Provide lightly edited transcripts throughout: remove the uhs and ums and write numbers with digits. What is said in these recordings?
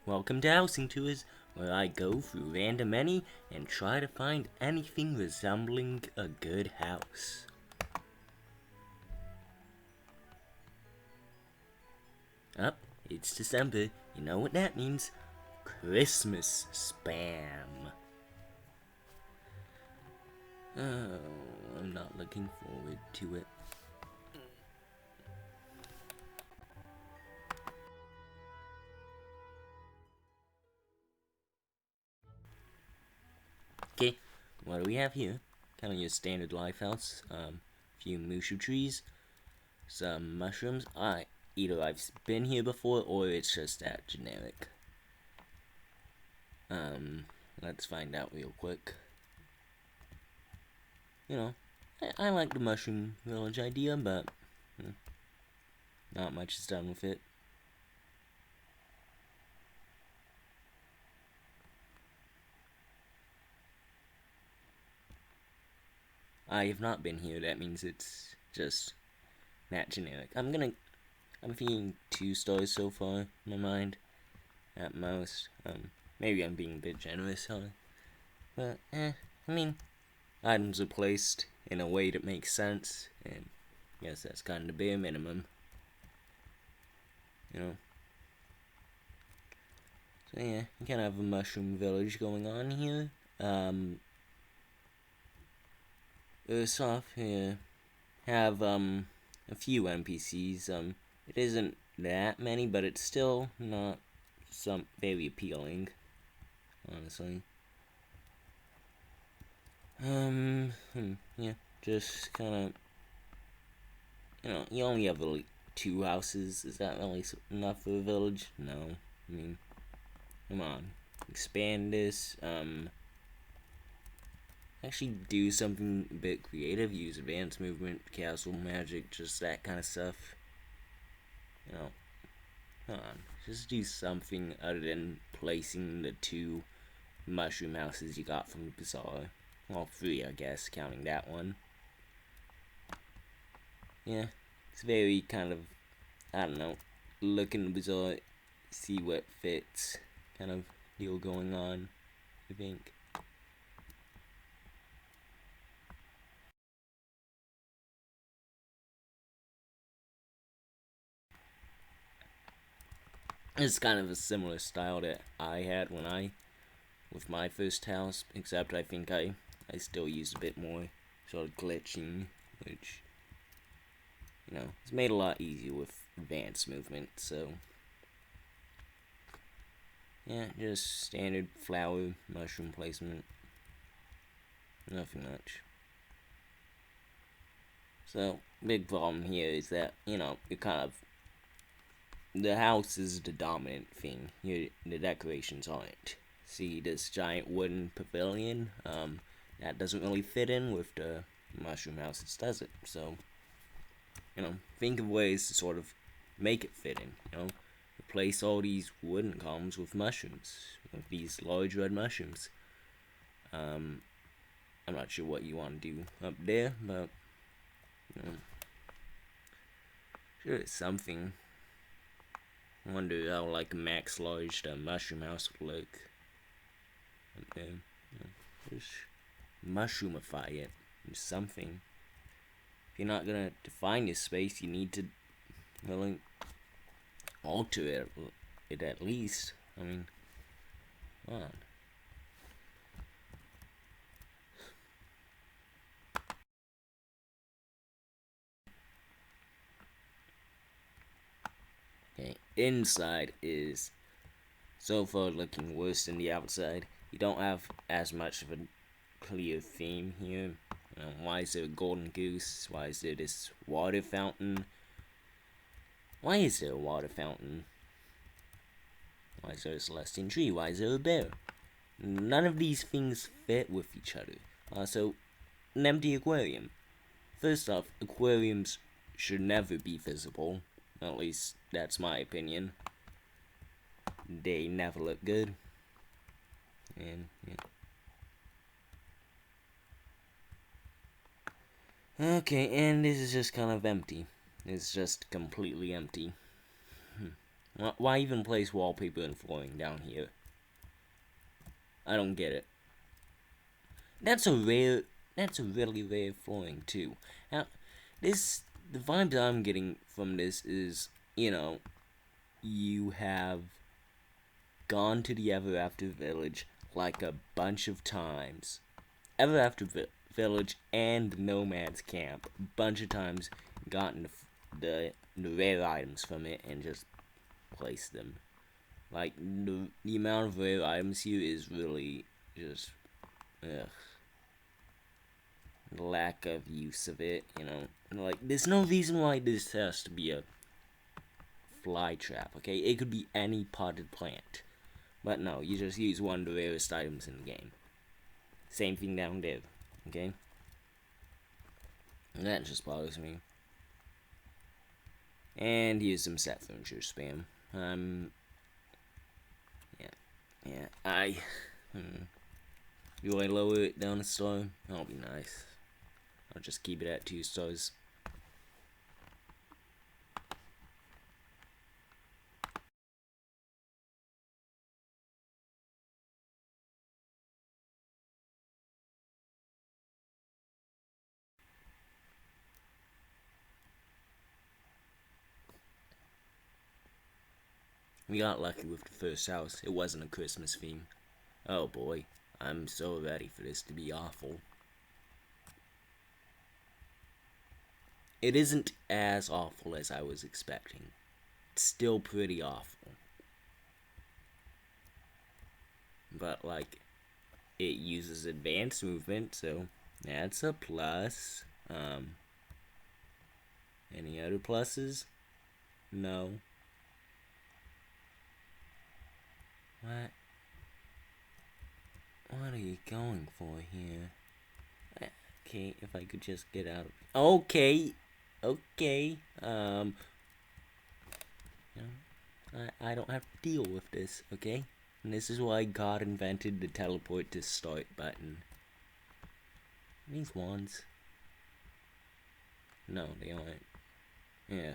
Welcome to Housing Tours, where I go through random any and try to find anything resembling a good house. Up, it's December. You know what that means? Christmas spam. Oh, I'm not looking forward to it. Okay, what do we have here? Kind of your standard life house. Few mushu trees, some mushrooms. Either I've been here before or it's just that generic. Let's find out real quick. You know, I like the mushroom village idea, but not much is done with it. I have not been here. That means it's just that generic. I'm thinking 2 stars so far in my mind, at most. Maybe I'm being a bit generous, huh? But I mean, items are placed in a way that makes sense, and I guess that's kind of the bare minimum. You know. So yeah, you kind of have a mushroom village going on here. Soft here have a few NPCs. It isn't that many, but it's still not some very appealing, honestly. Yeah, just kind of, you only have like 2 houses. Is that really enough for a village? No. I mean, come on, expand this. Actually do something a bit creative. Use advanced movement, castle magic, just that kind of stuff. You know, come on, just do something other than placing the 2 mushroom houses you got from the bazaar. Well, 3, I guess, counting that one. Yeah, it's very kind of, I don't know, look in the bazaar, see what fits, kind of deal going on, I think. It's kind of a similar style that I had with my first house, except I think I still used a bit more sort of glitching, which, it's made a lot easier with advanced movement, so. Yeah, just standard flower mushroom placement. Nothing much. So, big problem here is that, you kind of. The house is the dominant thing. The decorations aren't. See this giant wooden pavilion? That doesn't really fit in with the mushroom houses, does it? So, think of ways to sort of make it fit in, replace all these wooden columns with mushrooms, with these large red mushrooms. I'm not sure what you want to do up there, but sure it's something. I wonder how like a max large the mushroom house would look. Up there, just mushroomify it. Do something. If you're not gonna define your space, you need to really alter it at least. I mean, come on. Okay, inside is so far looking worse than the outside. You don't have as much of a clear theme here. Why is there a golden goose? Why is there this water fountain? Why is there a water fountain? Why is there a celestial tree? Why is there a bear? None of these things fit with each other. Also, an empty aquarium. First off, aquariums should never be visible. At least that's my opinion. They never look good. And yeah. Okay, and this is just kind of empty. It's just completely empty. Why even place wallpaper and flooring down here? I don't get it. That's a really rare flooring too. Now, the vibes I'm getting from this is, you have gone to the Ever After Village like a bunch of times. Ever After Village and Nomad's Camp, a bunch of times, gotten the rare items from it and just placed them. Like, the amount of rare items here is really just, ugh. The lack of use of it, Like, there's no reason why this has to be a fly trap, okay? It could be any potted plant. But no, you just use one of the rarest items in the game. Same thing down there, okay? And that just bothers me. And here's some set furniture spam. Do I lower it down a star? That'll be nice. I'll just keep it at 2 stars. We got lucky with the first house. It wasn't a Christmas theme. Oh boy, I'm so ready for this to be awful. It isn't as awful as I was expecting. It's still pretty awful. But, like, it uses advanced movement, so that's a plus. Any other pluses? No. What are you going for here? Okay, if I could just get out of... Okay. I don't have to deal with this, okay? And this is why God invented the teleport to start button. These ones. No, they aren't. Yeah.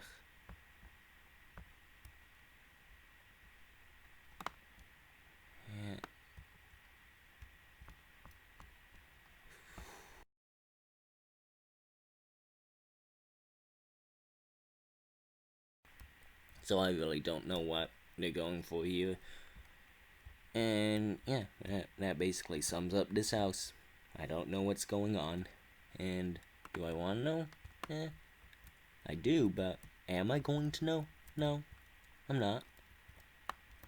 So I really don't know what they're going for here. And yeah, that basically sums up this house. I don't know what's going on. And do I want to know? I do, but am I going to know? No, I'm not.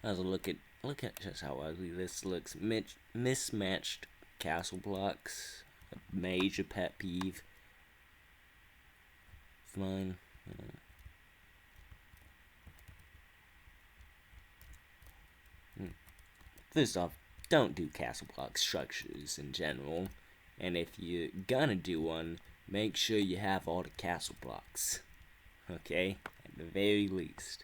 As a look at just how ugly this looks. Mismatched castle blocks. A major pet peeve. Fine. First off, don't do castle block structures in general. And if you're gonna do one, make sure you have all the castle blocks. Okay? At the very least.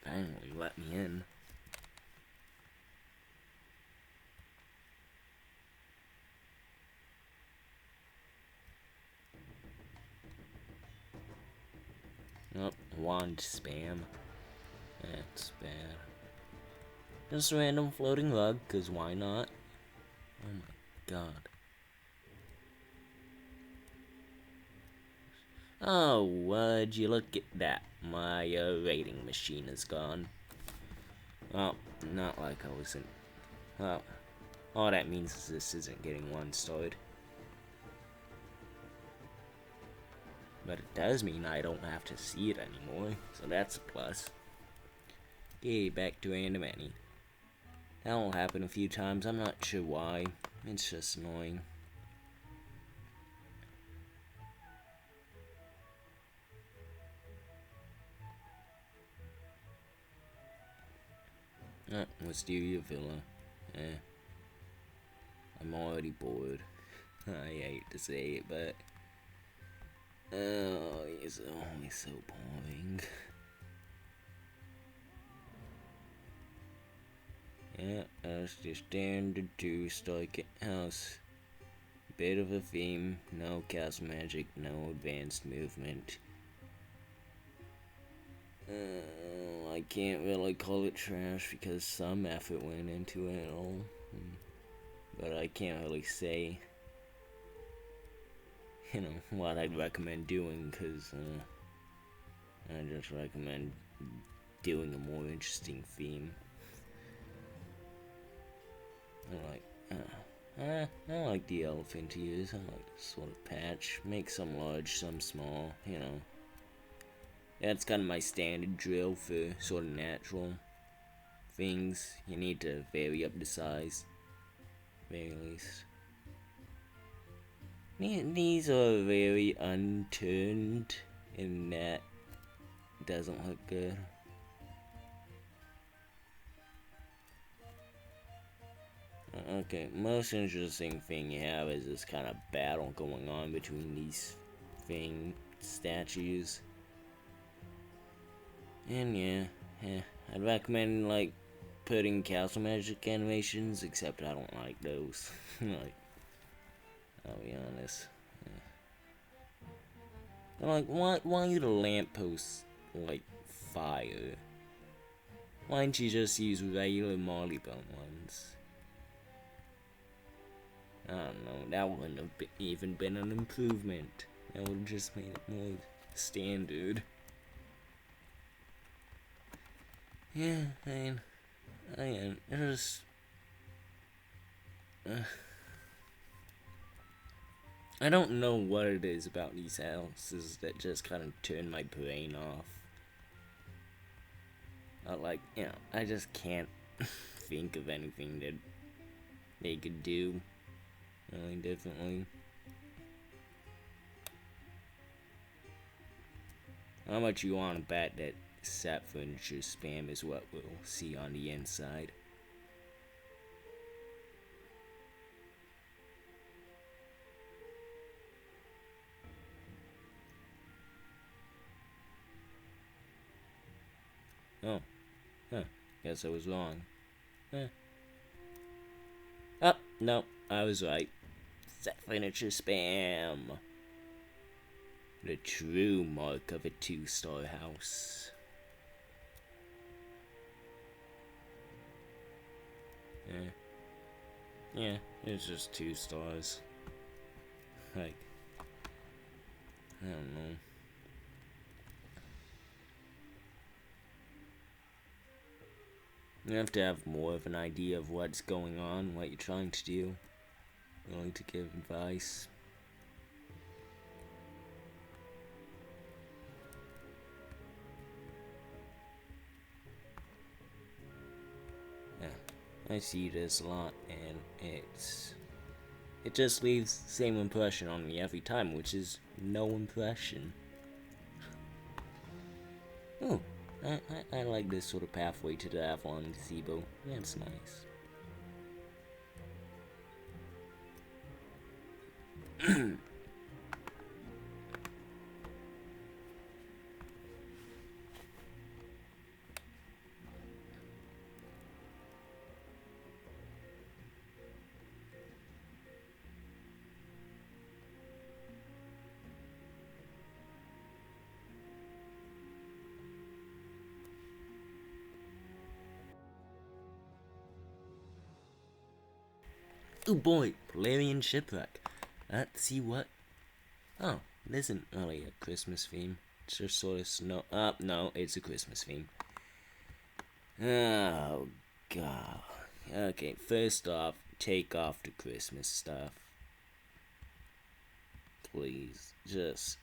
Finally, let me in. Oh, wand spam. That's bad. Just a random floating rug, cause why not? Oh my god. Oh, would you look at that? My rating machine is gone. Well, not like I wasn't. Well, all that means is this isn't getting 1 starred. But it does mean I don't have to see it anymore, so that's a plus. Okay, back to random Annie. That'll happen a few times, I'm not sure why. It's just annoying. Let's do your villa. I'm already bored. I hate to say it, but... Oh, it's always so boring. Yeah, that's the standard 2-star house. Bit of a theme, no cast magic, no advanced movement. I can't really call it trash because some effort went into it all. But I can't really say, what I'd recommend doing because I just recommend doing a more interesting theme. I like the elephant ears. I like the sort of patch. Make some large, some small, That's kind of my standard drill for sort of natural things. You need to vary up the size, very least. These are very unturned, and that doesn't look good. Okay, most interesting thing you have is this kind of battle going on between these statues. And yeah, I'd recommend putting castle magic animations, except I don't like those. I'll be honest. Why are the lampposts fire? Why don't you just use regular Marleybone ones? I don't know, that wouldn't have even been an improvement. That would have just made it more standard. Yeah, it just... I don't know what it is about these houses that just kind of turn my brain off. I just can't think of anything that they could do really differently. How much you want to bet that set furniture spam is what we'll see on the inside? Oh. Huh. Guess I was wrong. Oh, no, I was right. Set furniture spam. The true mark of a 2-star house. Yeah, it's just 2 stars. I don't know. You have to have more of an idea of what's going on, what you're trying to do, really to give advice. Yeah, I see this a lot, and it just leaves the same impression on me every time, which is no impression. Oh, I like this sort of pathway to the Avalon gazebo. That's nice. Oh boy, Polarian Shipwreck. Let's see what... Oh, it isn't really a Christmas theme. It's just sort of snow... no, it's a Christmas theme. Oh, God. Okay, first off, take off the Christmas stuff. Please, just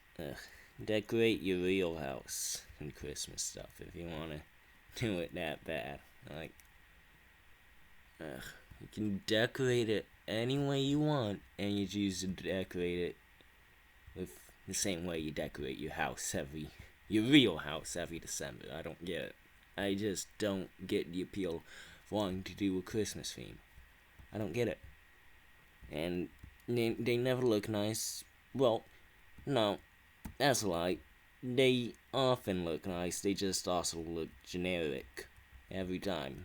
decorate your real house in Christmas stuff if you want to do it that bad. You can decorate it any way you want, and you choose to decorate it with the same way you decorate your real house every December. I don't get it. I just don't get the appeal of wanting to do a Christmas theme. I don't get it. And they never look nice. Well, no, that's a lie. They often look nice, they just also look generic every time.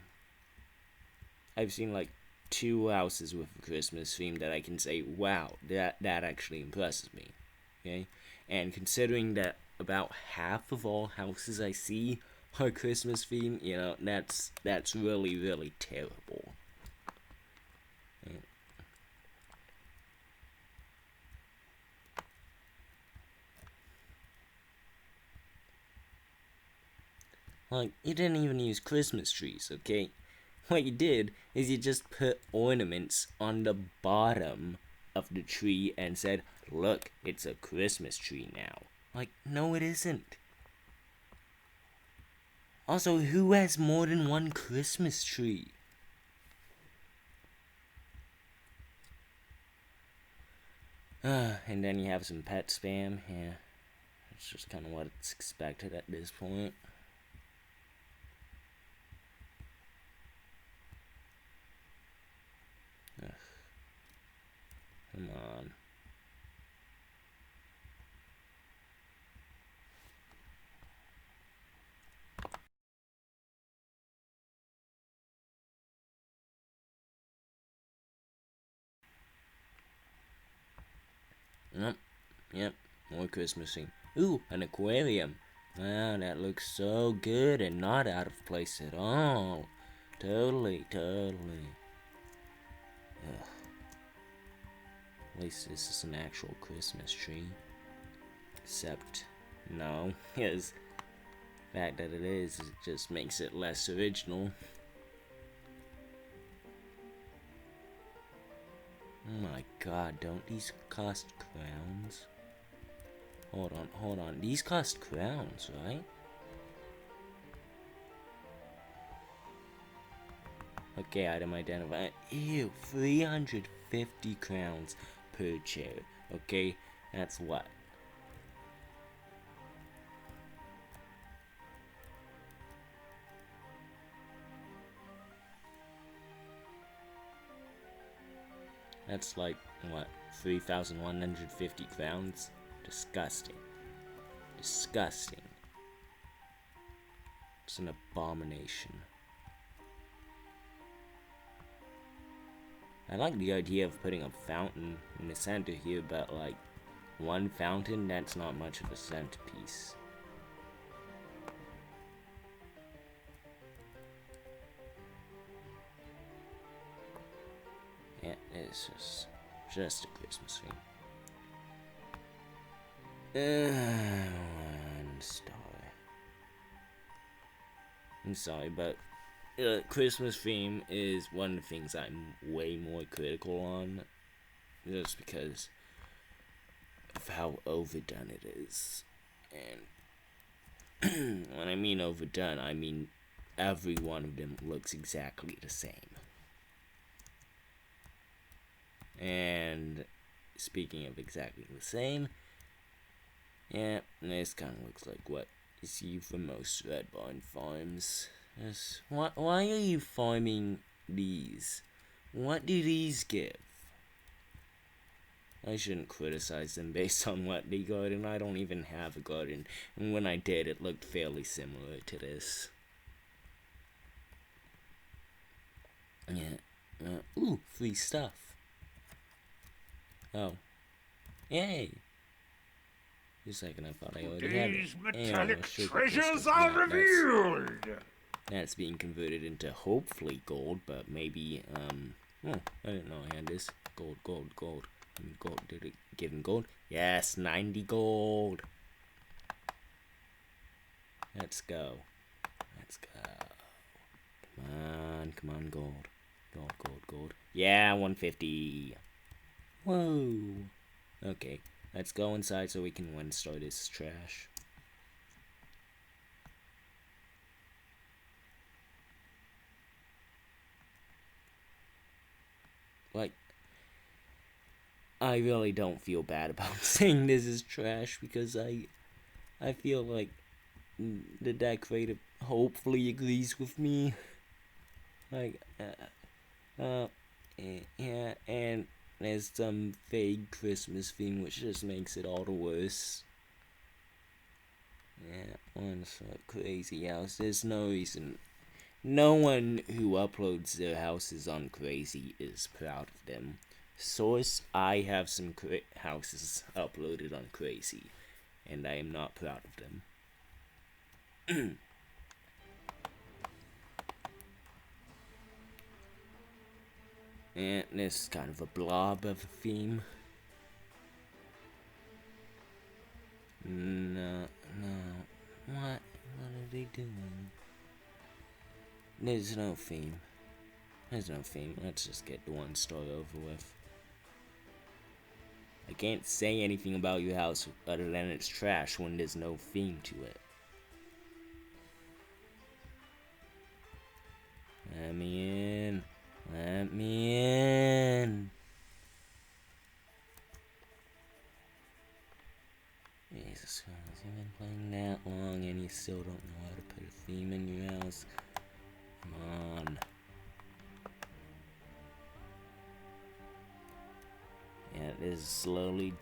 I've seen like 2 houses with a Christmas theme that I can say, wow, that actually impresses me. Okay, and considering that about half of all houses I see are Christmas themed, that's really terrible. Yeah. Like, you didn't even use Christmas trees, okay? What you did is you just put ornaments on the bottom of the tree and said, look, it's a Christmas tree now. Like, no, it isn't. Also, who has more than one Christmas tree? And then you have some pet spam. Yeah, that's just kind of what it's expected at this point. Ugh. Come on. Yep, more Christmas theme. Ooh, an aquarium. Wow, that looks so good and not out of place at all. Totally. Ugh. At least this is an actual Christmas tree. Except, no, because the fact that it is, it just makes it less original. Oh my god, don't these cost crowns? Hold on. These cost crowns, right? Okay, item identified. Ew, 350 crowns per chair. Okay, that's what? That's like, what, 3,150 crowns? Disgusting. Disgusting. It's an abomination. I like the idea of putting a fountain in the center here, but like, one fountain, that's not much of a centerpiece. Yeah, it's just a Christmas theme. One star. I'm sorry, but Christmas theme is one of the things I'm way more critical on, just because of how overdone it is. And when I mean overdone, I mean every one of them looks exactly the same. And speaking of exactly the same, yeah, this kind of looks like what you see for most Red Barn farms. Yes. Why are you farming these? What do these give? I shouldn't criticize them based on what they garden. I don't even have a garden, and when I did, it looked fairly similar to this. Yeah. Ooh, free stuff. Oh. Yay! Just a second, I thought I already had it. These metallic treasures are revealed! That's being converted into hopefully gold, but maybe, oh, I didn't know I had this. Gold. Gold, did it give him gold? Yes, 90 gold. Let's go. Come on, gold. Gold. Yeah, 150. Whoa. Okay, let's go inside so we can one star this trash. Like, I really don't feel bad about saying this is trash because I feel like the decorator hopefully agrees with me. Like, yeah, and there's some vague Christmas theme which just makes it all the worse. Yeah, one sort of crazy house. There's no reason No one who uploads their houses on Crazy is proud of them. Source, I have some houses uploaded on Crazy, and I am not proud of them. And this is kind of a blob of a theme. No. What are they doing? There's no theme. Let's just get the one story over with. I can't say anything about your house other than it's trash when there's no theme to it. Let me in. Jesus Christ, you've been playing that long and you still don't know how to put a theme in your house? Come on. Yeah, this is slowly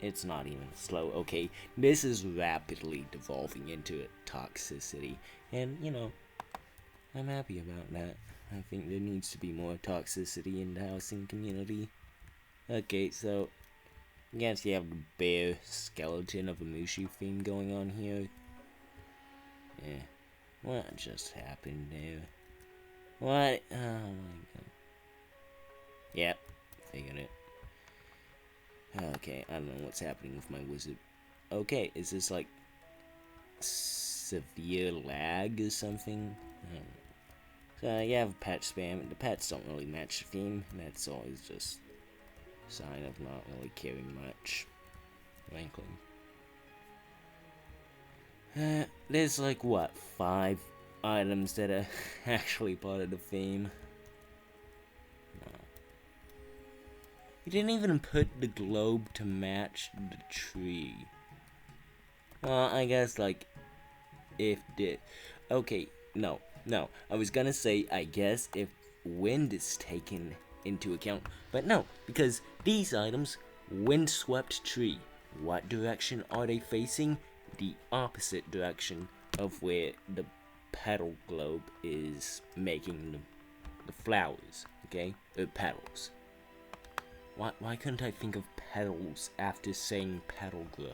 it's not even slow, okay? This is rapidly devolving into toxicity. And, I'm happy about that. I think there needs to be more toxicity in the housing community. Okay, so I guess you have the bare skeleton of a Mushu theme going on here. Yeah. What just happened there? What? Oh my god. Yep, figured it. Okay, I don't know what's happening with my wizard. Okay, is this like severe lag or something? So you have pet spam. The pets don't really match the theme. That's always just a sign of not really caring much, frankly. There's like what, 5 items that are actually part of the theme. You didn't even put the globe to match the tree. Well, I guess like if the okay, no. I was gonna say I guess if wind is taken into account, but no, because these items, windswept tree. What direction are they facing? The opposite direction of where the petal globe is making the flowers, okay? Or petals. Why couldn't I think of petals after saying petal grove?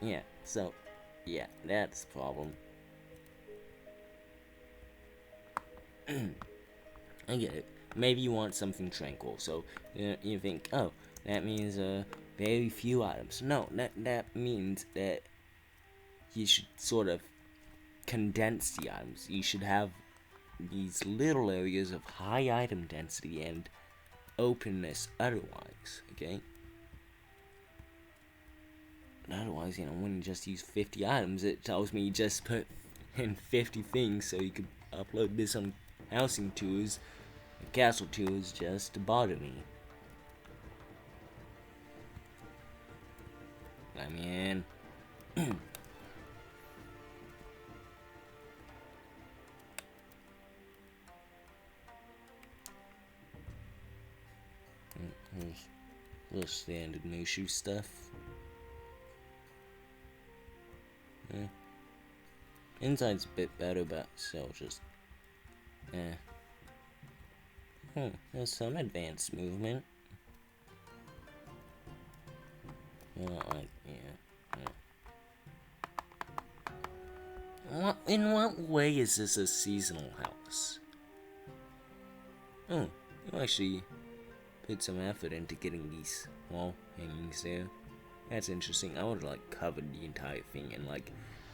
Yeah, so, yeah, that's the problem. I get it. Maybe you want something tranquil, so you think, oh, that means very few items. No, that means that you should sort of condense the items. You should have these little areas of high item density and openness otherwise, okay? Otherwise, when you just use 50 items, it tells me you just put in 50 things so you could upload this on housing tours, castle tours, just to bother me. I mean, here's little standard Mushu stuff. Yeah. Inside's a bit better, but still just, there's some advanced movement. In what way is this a seasonal house? Oh, you actually put some effort into getting these wall hangings there. That's interesting. I would have covered the entire thing in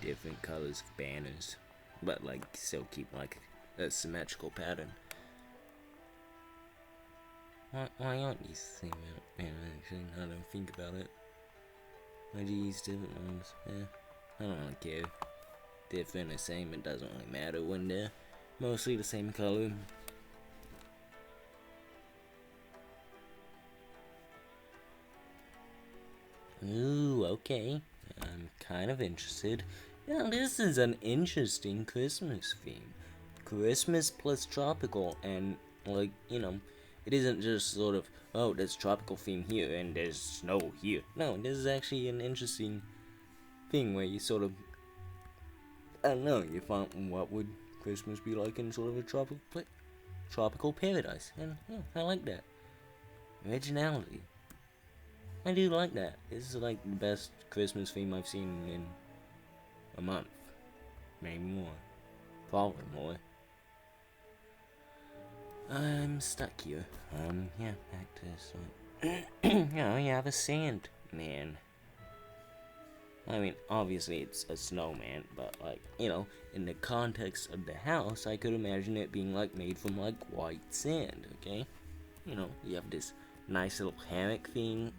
different colors of banners, but still keep a symmetrical pattern. Why aren't these the same banners? Actually, now that I think about it, why do you use different ones? I don't really care. Different or same, it doesn't really matter when they're mostly the same color. Ooh, okay. I'm kind of interested. Now, this is an interesting Christmas theme. Christmas plus tropical, and, it isn't just sort of, oh, there's tropical theme here and there's snow here. No, this is actually an interesting thing where you sort of, I don't know, you find what would Christmas be like in sort of a tropical paradise, and yeah, I like that originality. I do like that. This is like the best Christmas theme I've seen in a month, maybe more, probably more. I'm stuck here. Yeah, back to this. You have a sand man. I mean, obviously it's a snowman, but like, in the context of the house, I could imagine it being like made from like white sand, okay? You have this nice little hammock thing.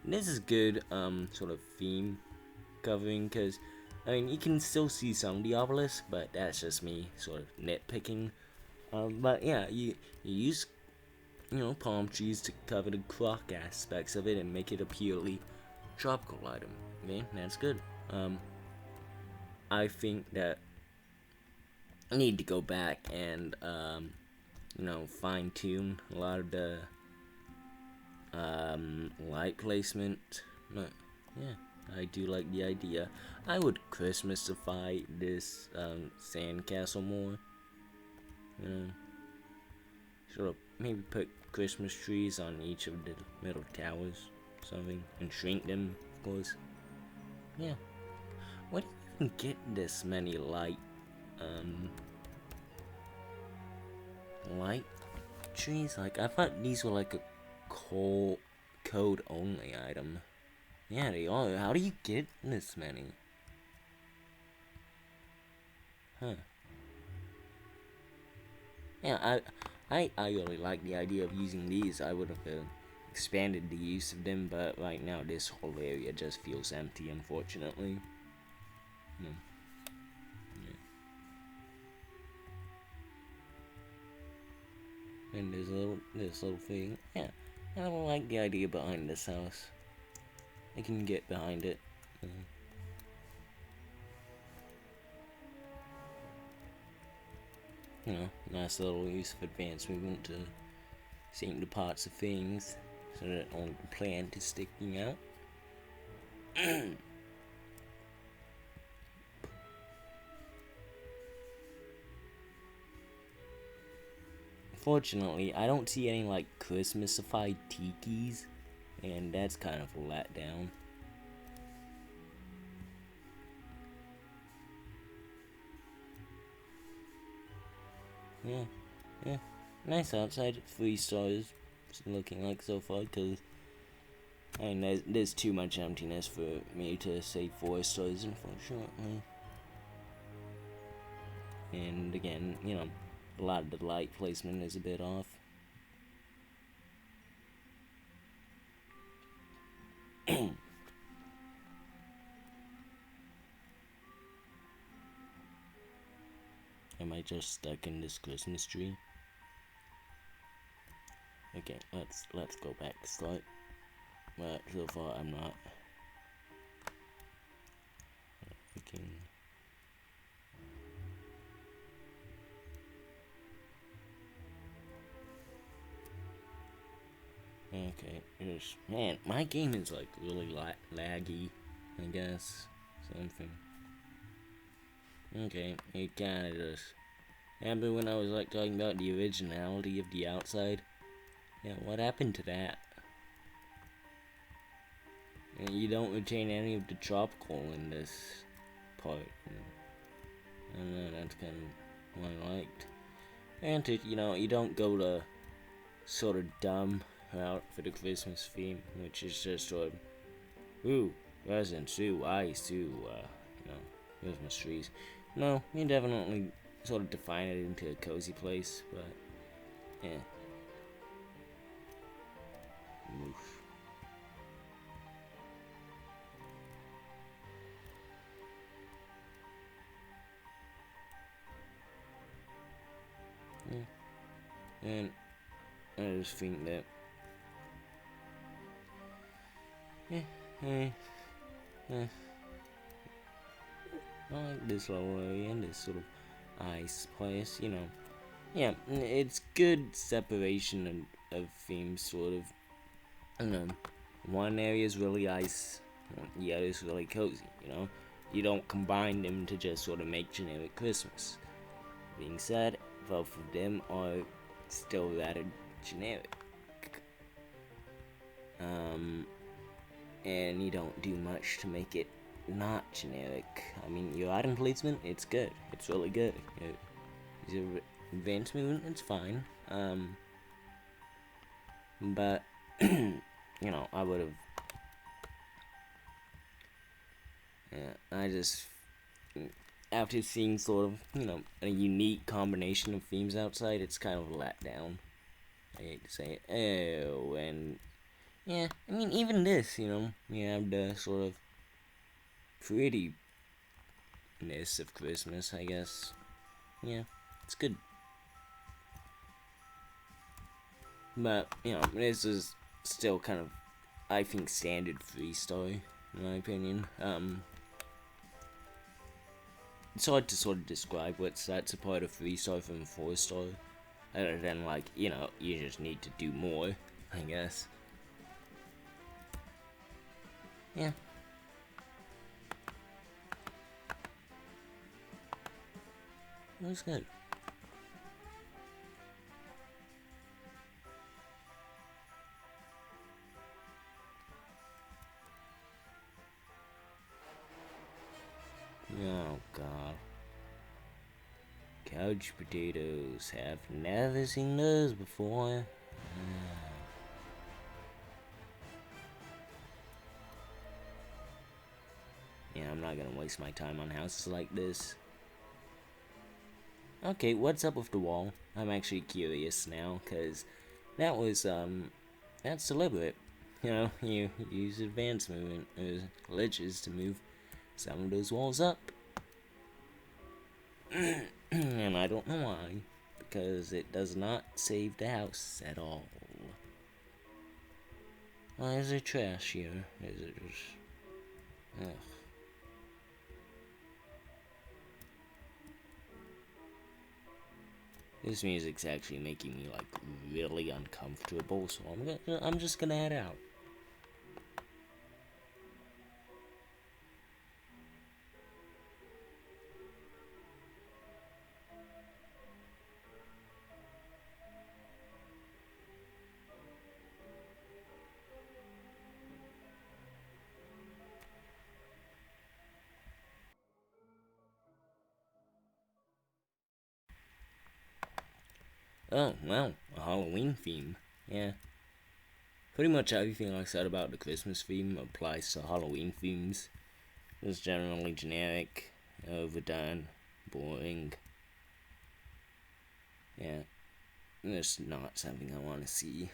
This is good, sort of theme covering, because, I mean, you can still see some of the obelisk, but that's just me sort of nitpicking. But yeah, you use, palm trees to cover the clock aspects of it and make it a purely tropical item. Okay, that's good. I think that I need to go back and, fine tune a lot of the, light placement. But, yeah, I do like the idea. I would Christmasify this, sandcastle more. Sort of maybe put Christmas trees on each of the middle towers, something, and shrink them, of course. Yeah. Where do you even get this many light trees? Like, I thought these were like a code only item. Yeah, they are. How do you get this many? Huh. Yeah, I really like the idea of using these. I would have expanded the use of them, but right now this whole area just feels empty, unfortunately. Yeah. And there's this little thing. Yeah, I don't like the idea behind this house. I can get behind it. Nice little use of advanced movement to seeing the parts of things so that only the plant is sticking out. Fortunately, I don't see any like Christmasified tikis, and that's kind of a letdown. Yeah. Nice outside. 3 stars. It's looking like so far, because I mean, there's too much emptiness for me to say 4 stars, unfortunately. And again, a lot of the light placement is a bit off. Am I just stuck in this Christmas tree? Okay, let's go back to start. But so far I'm not. Okay, man, my game is like really laggy, I guess. Something. Okay, it kinda just happened when I was like talking about the originality of the outside. Yeah, what happened to that? And you don't retain any of the tropical in this part. I don't know, that's kind of what I liked. And you don't go the sort of dumb route for the Christmas theme, which is just sort of, ooh, presents, ooh, ice, ooh, Christmas trees. No, you definitely sort of define it into a cozy place, but, yeah. Oof. Yeah. And I just think that, I like this little area and this sort of ice place, Yeah, it's good separation of themes, sort of. One area is really ice, Yeah, it's really cozy, you know? You don't combine them to just sort of make generic Christmas. Being said, both of them are still rather generic. Um, and you don't do much to make it not generic. I mean, your item placement, it's good. It's really good. Your advancement, it's fine. But, I would have. Yeah, I just. After seeing sort of, a unique combination of themes outside, it's kind of a letdown. I hate to say it. Oh, and yeah, I mean, even this, you have the sort of prettiness of Christmas, I guess. Yeah, it's good. But, this is still kind of, I think, standard 3-star, in my opinion. It's hard to sort of describe what sets apart a 3-star from a 4-star. Other than, like, you just need to do more, I guess. Yeah. It was good. Oh, God. Couch potatoes. Have never seen those before. Yeah, I'm not gonna waste my time on houses like this. Okay, what's up with the wall? I'm actually curious now, because that was, that's deliberate. You use advanced movement, glitches to move some of those walls up. And I don't know why, because it does not save the house at all. Why is there trash here? Is it just... Ugh. This music's actually making me, like, really uncomfortable, so I'm just gonna head out. Oh, well, a Halloween theme. Yeah. Pretty much everything I said about the Christmas theme applies to Halloween themes. It's generally generic, overdone, boring. Yeah, it's not something I want to see.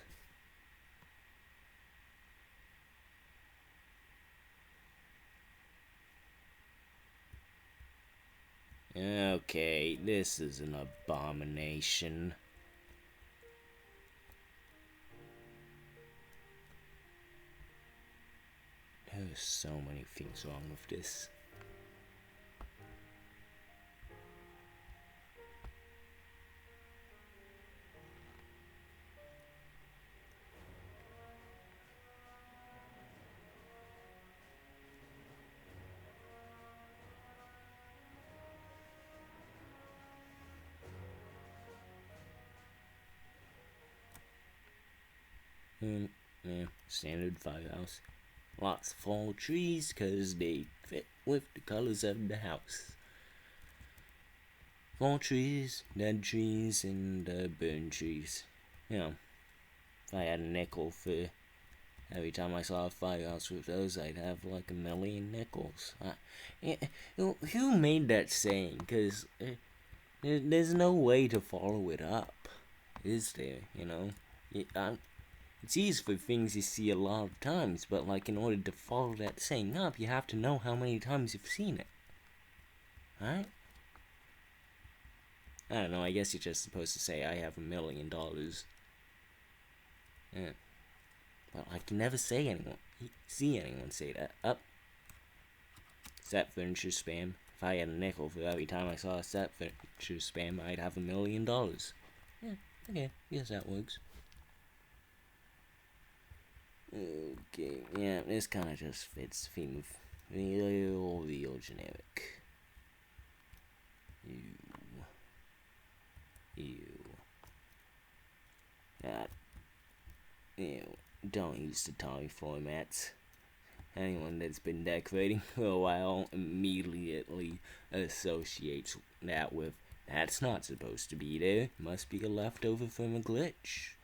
Okay, this is an abomination. There's so many things wrong with this. Yeah, standard firehouse. Lots of fall trees because they fit with the colors of the house. Fall trees, dead trees, and burned trees. If I had a nickel for every time I saw a firehouse with those, I'd have like 1,000,000 nickels. Who made that saying? Because there's no way to follow it up, is there? It's easy for things you see a lot of times, but like in order to follow that saying up, you have to know how many times you've seen it. Right? I don't know, I guess you're just supposed to say, I have $1,000,000. Yeah. Well, I can never see anyone say that. Up. Set furniture spam. If I had a nickel for every time I saw a set furniture spam, I'd have $1,000,000. Yeah, okay, yes that works. Okay, yeah, this kind of just fits the theme of real generic. Ew. Ew. That. Ew. Don't use the Atari formats. Anyone that's been decorating for a while immediately associates that with that's not supposed to be there. Must be a leftover from a glitch.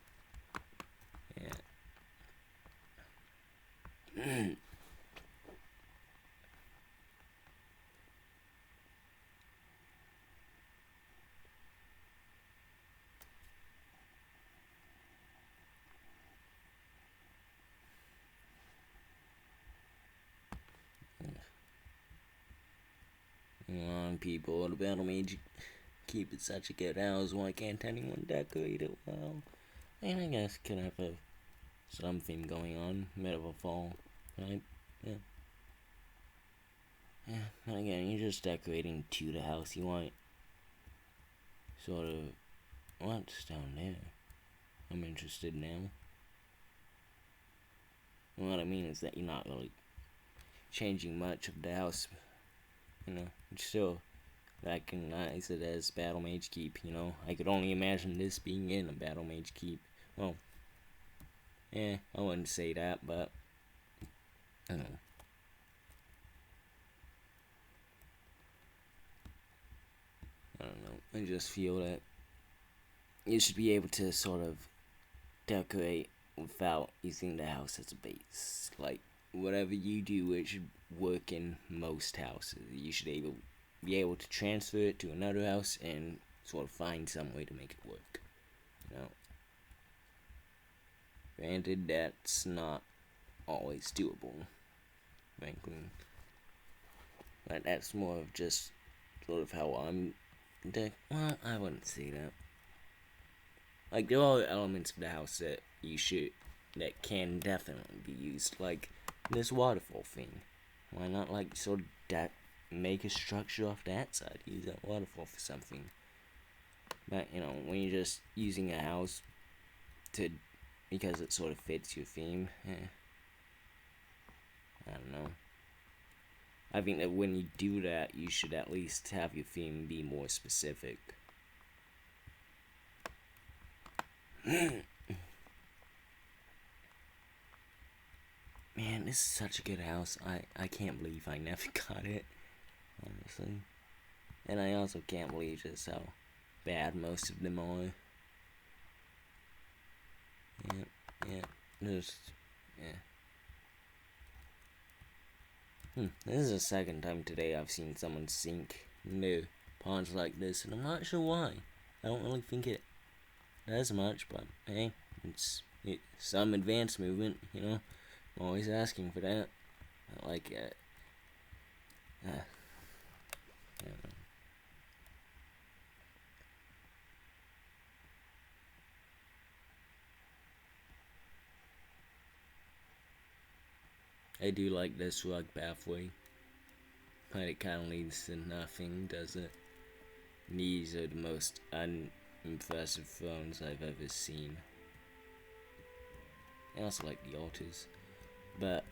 Yeah. Come on, people. The battle mage keep it such a good house. Why can't anyone decorate it well? And I guess could have something going on. Bit of a fall, right? Yeah. Yeah. But again, you're just decorating to the house. You want sort of what's down there? I'm interested now. And what I mean is that you're not really changing much of the house. You know, it's still recognize it as Battle Mage Keep, you know. I could only imagine this being in a Battle Mage Keep. Well, I wouldn't say that, but I don't know. I don't know. I just feel that you should be able to sort of decorate without using the house as a base. Like, whatever you do, it should work in most houses. You should be able to transfer it to another house and sort of find some way to make it work. You know? Granted, that's not always doable, frankly. But that's more of just sort of how I'm. Well, I wouldn't say that. Like, there are elements of the house that can definitely be used. Like, this waterfall thing. Why not, like, sort of make a structure off that side? Use that waterfall for something. But, you know, when you're just using a house because it sort of fits your theme, I don't know. I think that when you do that, you should at least have your theme be more specific. Man, this is such a good house. I can't believe I never got it, honestly. And I also can't believe just how bad most of them are. Just, yeah. This is the second time today I've seen someone sink into ponds like this, and I'm not sure why. I don't really think it does much, but hey, it's some advanced movement, you know. I'm always asking for that. I like it. I don't know. I do like this rug pathway, but it kind of leads to nothing, does it? These are the most unimpressive thrones I've ever seen. I also like the altars, but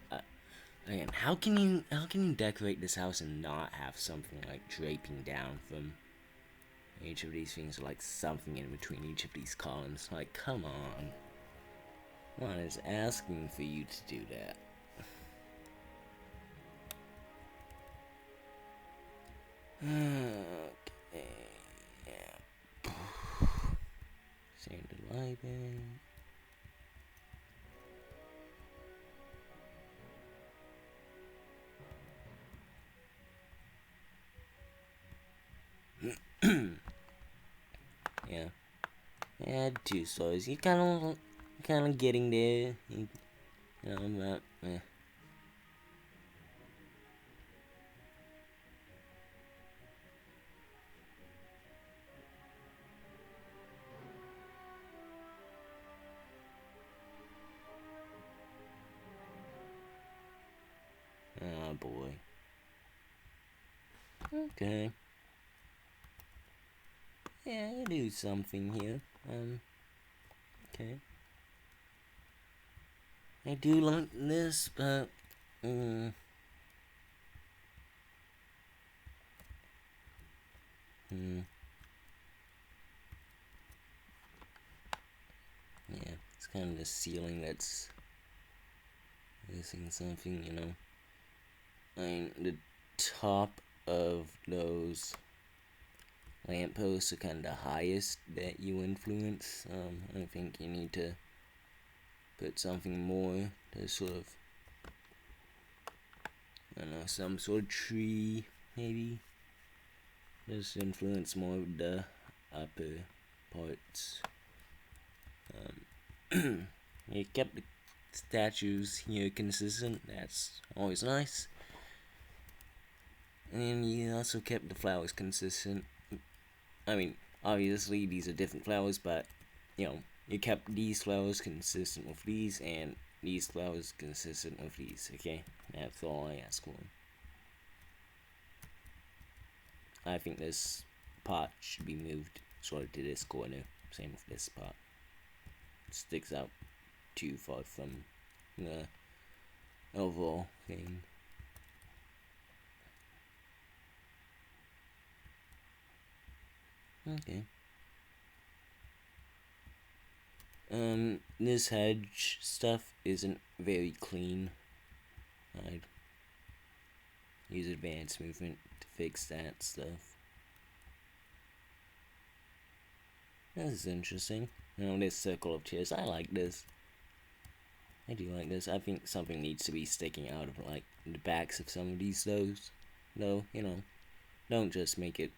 again, how can you decorate this house and not have something like draping down from each of these things, or like something in between each of these columns? Like, come on. One is asking for you to do that. Okay, yeah. Save the library. Yeah. Add 2 stories. You kind of getting there. You know, but oh boy. Okay. Yeah, you do something here. Okay. I do like this, but mm, mm, yeah, it's kind of the ceiling that's missing something, you know. I mean, the top of those lampposts are kind of the highest that you influence. I think you need to put something more to sort of, I don't know, some sort of tree, maybe. Just influence more of the upper parts. You kept the statues here consistent, that's always nice. And you also kept the flowers consistent. I mean, obviously these are different flowers, but you know, you kept these flowers consistent with these, and these flowers consistent with these, okay? That's all I ask for. I think this pot should be moved sort of to this corner. Same with this pot. It sticks out too far from the overall thing. Okay. This hedge stuff isn't very clean. I'd use advanced movement to fix that stuff. This is interesting. You know, this circle of chairs, I like this. I do like this. I think something needs to be sticking out of, like, the backs of some of these those. No, you know, don't just make it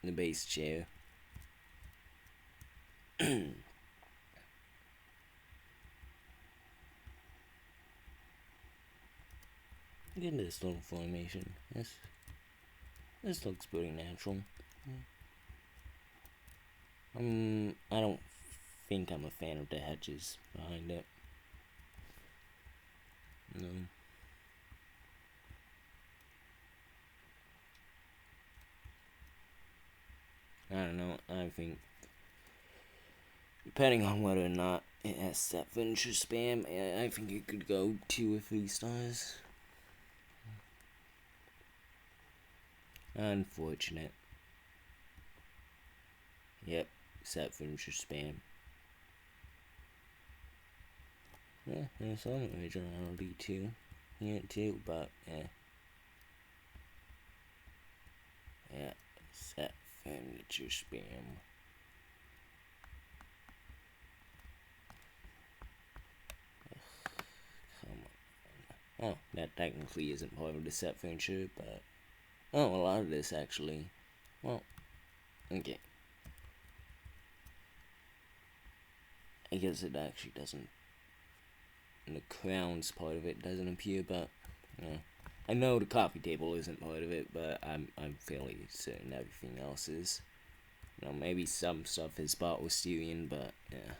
the base chair. Look at this little formation. This looks pretty natural. I don't think I'm a fan of the hedges behind it. No. I don't know. I think, depending on whether or not it has that finisher spam, I think it could go 2 or 3 stars. Unfortunate. Yep, set finisher spam. Yeah, there's some originality too. Yeah, too, but yeah, set furniture spam. Come on. Oh, that technically isn't part of the set furniture, but oh, a lot of this actually. Well, okay. I guess it actually doesn't. The crowns part of it doesn't appear, but I know the coffee table isn't part of it, but I'm fairly certain everything else is. You know, maybe some stuff is bought with Styrian, but yeah.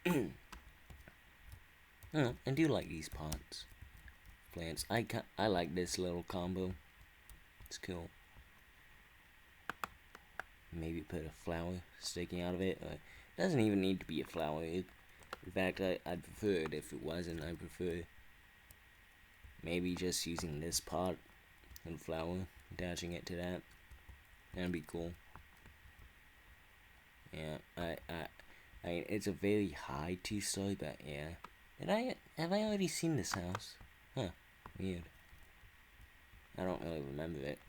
Yeah. I do like these pots, plants. I like this little combo. It's cool. Maybe put a flower sticking out of it. It doesn't even need to be a flower. In fact, I'd prefer it if it wasn't. I prefer maybe just using this pot and flower, attaching it to that. That'd be cool. Yeah, it's a very high 2-story, but yeah. Have I already seen this house? Huh, weird. I don't really remember it.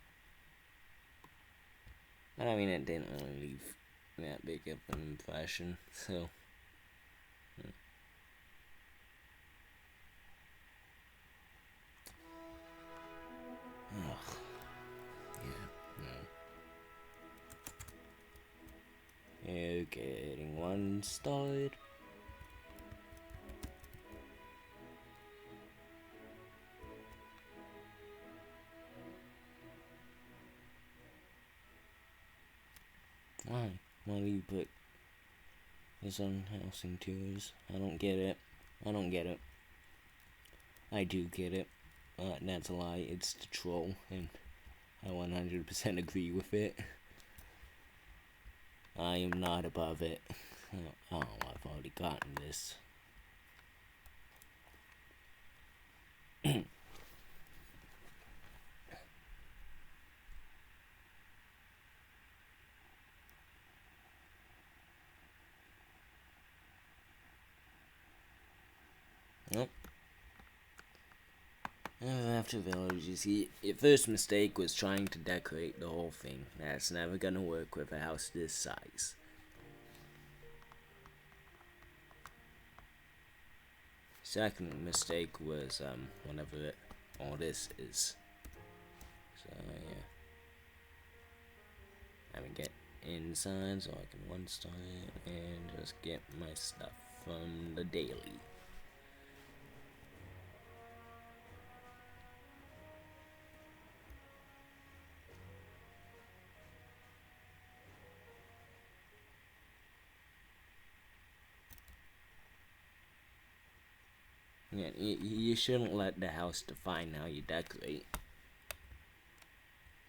But I mean, it didn't really leave that big of an impression, so. Ugh. Yeah, no. Getting 1 started. Why do you put this on housing tours? I don't get it. I don't get it. I do get it. That's a lie. It's the troll, and I 100% agree with it. I am not above it. Oh, I've already gotten this. Yep. After villages, your first mistake was trying to decorate the whole thing. That's never gonna work with a house this size. Second mistake was whenever all this is. So yeah, I'm gonna get inside so I can one star it and just get my stuff from the daily. Yeah, you shouldn't let the house define how you decorate.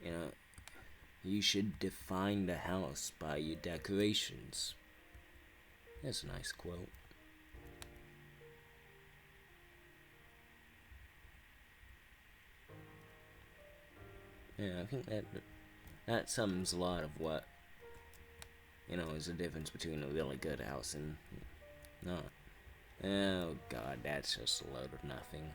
You know, you should define the house by your decorations. That's a nice quote. Yeah, I think that sums a lot of what, is the difference between a really good house and not. Oh god, that's just a load of nothing.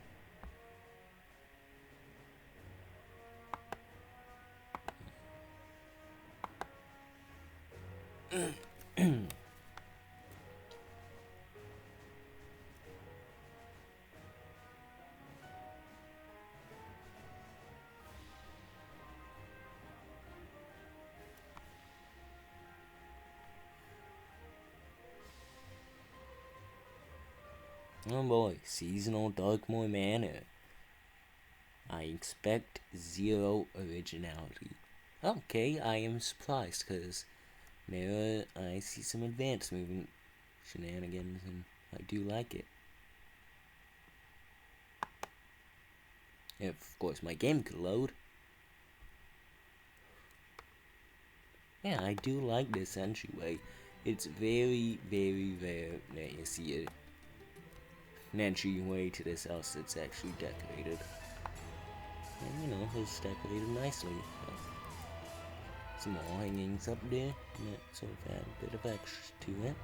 Oh boy, seasonal Darkmoor Manor. I expect zero originality. Okay, I am surprised because there I see some advanced movement shenanigans and I do like it. If, of course, my game could load. Yeah, I do like this entryway. It's very, very rare that you see an entryway to this house that's actually decorated. And, it's decorated nicely. Some more hangings up there, and that sort of add a bit of extra to it.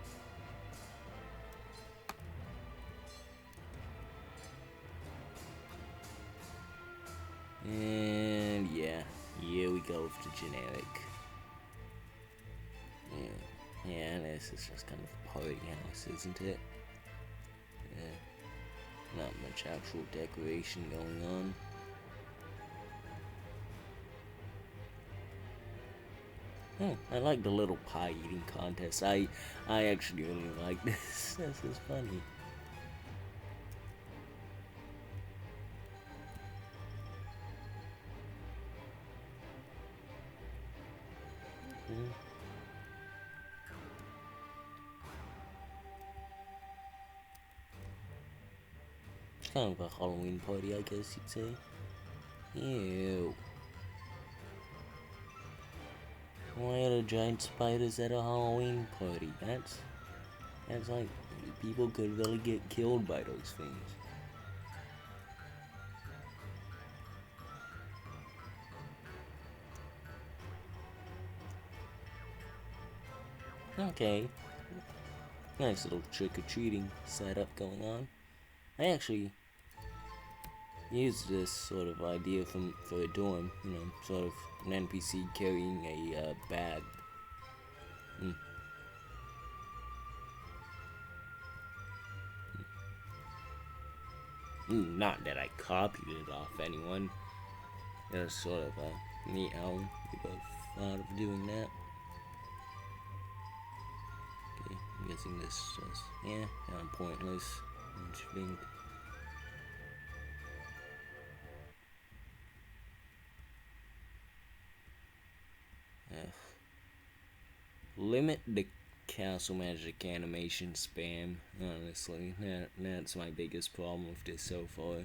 And yeah, here we go with the generic. Yeah, this is just kind of a party house, isn't it? Yeah, not much actual decoration going on. Oh, I like the little pie eating contest. I actually really like this. This is funny. It's kind of a Halloween party, I guess you'd say. Ew. Why are the giant spiders at a Halloween party? That's like, people could really get killed by those things. Okay. Nice little trick-or-treating setup going on. I actually used this sort of idea for a dorm, sort of an NPC carrying a bag. Not that I copied it off anyone. It was sort of neat how we both thought of doing that. Okay, I'm guessing this is, kind of pointless. Interesting. Limit the castle magic animation spam. Honestly, that's my biggest problem with this so far.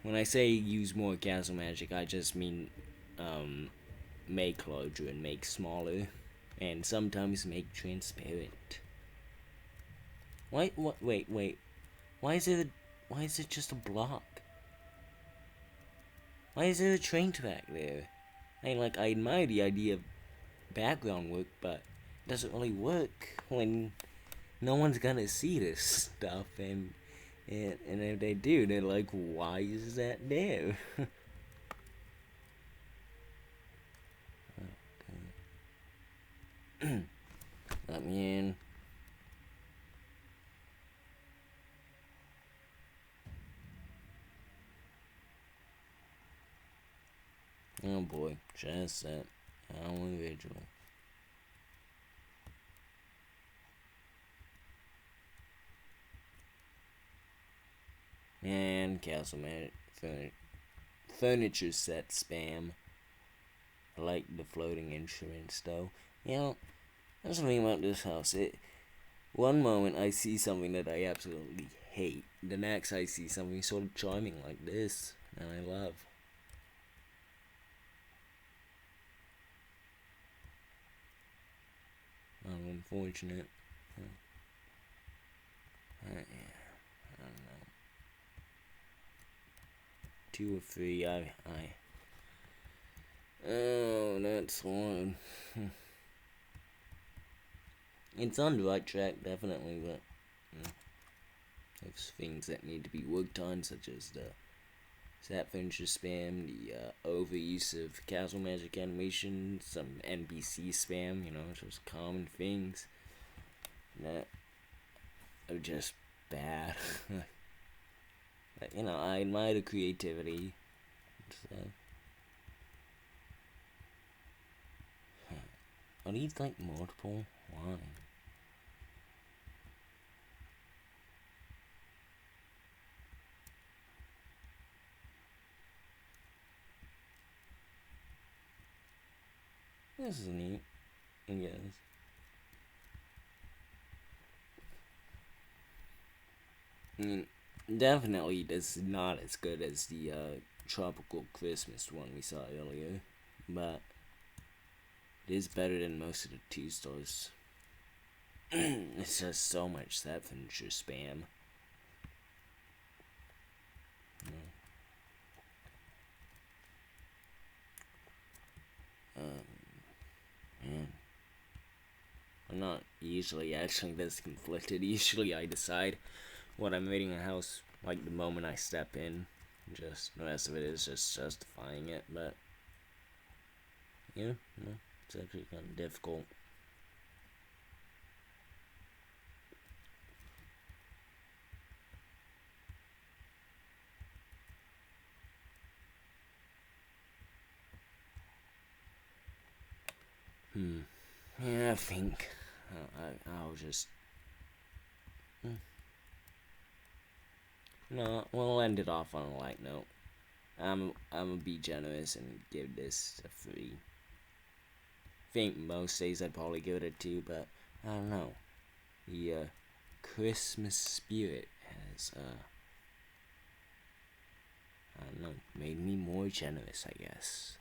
When I say use more castle magic, I just mean make larger and make smaller, and sometimes make transparent. Why? What? Wait, wait. Why is it? Why is it just a block? Why is there a train track there? I admire the idea of background work, but it doesn't really work when no one's gonna see this stuff, and if they do, they're like, why is that there? Let me in. Oh boy, just that. How individual. And castle man furniture set spam. I like the floating instruments though. You know, that's the thing about this house. One moment I see something that I absolutely hate. The next I see something sort of charming like this, and I love. Unfortunate. Yeah, I don't know. 2 or 3. Oh, that's one. It's on the right track, definitely, but there's things that need to be worked on, such as the Sat Finisher spam, the overuse of castle magic animation, some NPC spam, just common things that are just bad. But, I admire the creativity. So. Are these like multiple? Why? This is neat, I guess. I mean, definitely this is not as good as the tropical Christmas one we saw earlier, but it is better than most of the 2 stars. It's just so much Sat Finisher spam. Man. I'm not usually actually this conflicted. Usually I decide what I'm rating a house like the moment I step in. Just the rest of it is just justifying it, but yeah, it's actually kind of difficult. Yeah, I think I'll just. No, we'll end it off on a light note. I'm gonna be generous and give this a 3. Think most days I'd probably give it a 2, but I don't know. The Christmas spirit has I don't know, made me more generous, I guess.